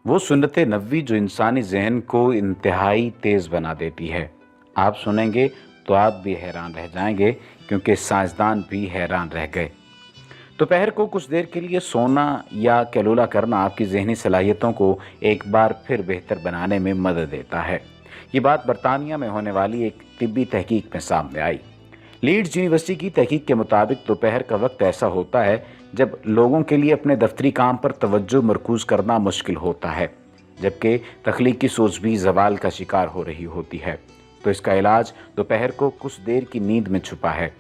وہ सुन्नत नबवी जो इंसानी जहन को इंतहाई तेज़ बना देती है। आप सुनेंगे तो आप भी हैरान रह जाएंगे, क्योंकि साइंसदान भी हैरान रह गए। दोपहर को कुछ देर के लिए सोना या कैलूला करना आपकी जहनी सलाहियतों को एक बार फिर बेहतर बनाने में मदद देता है। ये बात बरतानिया में होने वाली एक तिब्बी तहकीक में सामने आई। लीड्स यूनिवर्सिटी की तहकीक के मुताबिक दोपहर का वक्त ऐसा होता है जब लोगों के लिए अपने दफ्तरी काम पर तवज्जो मरकूज़ करना मुश्किल होता है, जबकि तख्लीकी सोच भी ज़वाल का शिकार हो रही होती है। तो इसका इलाज दोपहर को कुछ देर की नींद में छुपा है।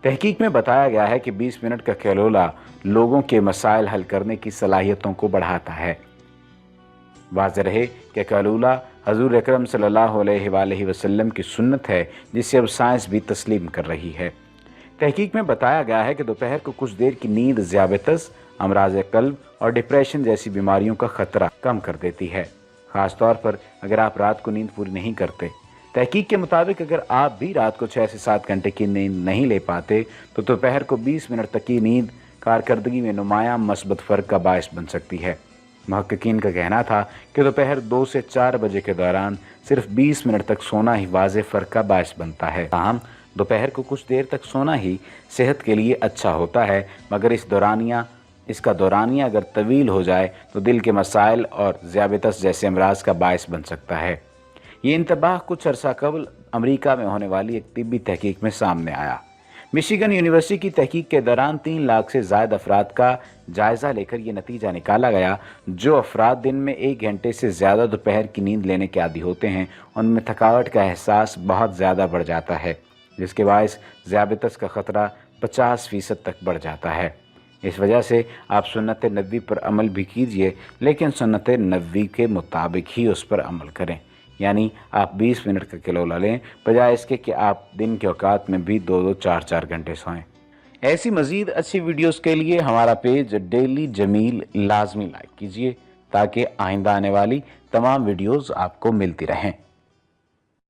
तहकीक में बताया गया है कि 20 मिनट का कैलूला लोगों के मसाइल हल करने की सलाहियतों को बढ़ाता है। वाज़ेह रहे कि कैलूला हज़ूर अकरम सल्लल्लाहु अलैहि वसल्लम की सुन्नत है, जिसे अब साइंस भी तस्लीम कर रही है। तहकीक में बताया गया है कि दोपहर को कुछ देर की नींद ज़ियाबतस, अमराज़ क़ल्ब और डिप्रेशन जैसी बीमारियों का ख़तरा कम कर देती है, ख़ास तौर पर अगर आप रात को नींद पूरी नहीं करते। तहकीक के मुताबिक अगर आप भी रात को 6 से 7 घंटे की नींद नहीं ले पाते तो दोपहर को 20 मिनट तक की नींद कारकर्दगी में नुमायां मस्बत फ़र्क का बायस बन सकती है। मुहक्किकीन का कहना था कि दोपहर 2 से 4 बजे के दौरान सिर्फ 20 मिनट तक सोना ही वाज़ेह फ़र्क का बायस बनता है। ताहम दोपहर को कुछ देर तक सोना ही सेहत के लिए अच्छा होता है, मगर इसका दौरानिया अगर तवील हो जाए तो दिल के मसाइल और ज़ियाबतस जैसे अमराज का बायस बन सकता है। ये इंतबाह कुछ अरसा कबल अमेरिका में होने वाली एक तिब्बी तहकीक में सामने आया। मिशिगन यूनिवर्सिटी की तहकीक के दौरान 3 लाख से ज़ायद अफराद का जायज़ा लेकर ये नतीजा निकाला गया। जो अफराद दिन में 1 घंटे से ज़्यादा दोपहर की नींद लेने के आदी होते हैं, उनमें थकावट का एहसास बहुत ज़्यादा बढ़ जाता है, जिसके बायस ज़ियाबतस का ख़तरा 50% तक बढ़ जाता है। इस वजह से आप सुन्नत नबवी पर अमल भी कीजिए, लेकिन सुन्नत नबवी के मुताबिक ही उस पर अमल करें। यानी आप 20 मिनट का कैलूला लें, बजाय इसके कि आप दिन के औकात में भी 2-2, 4-4 घंटे सोएं। ऐसी मज़ीद अच्छी वीडियोस के लिए हमारा पेज डेली जमील लाजमी लाइक कीजिए, ताकि आइंदा आने वाली तमाम वीडियोस आपको मिलती रहें।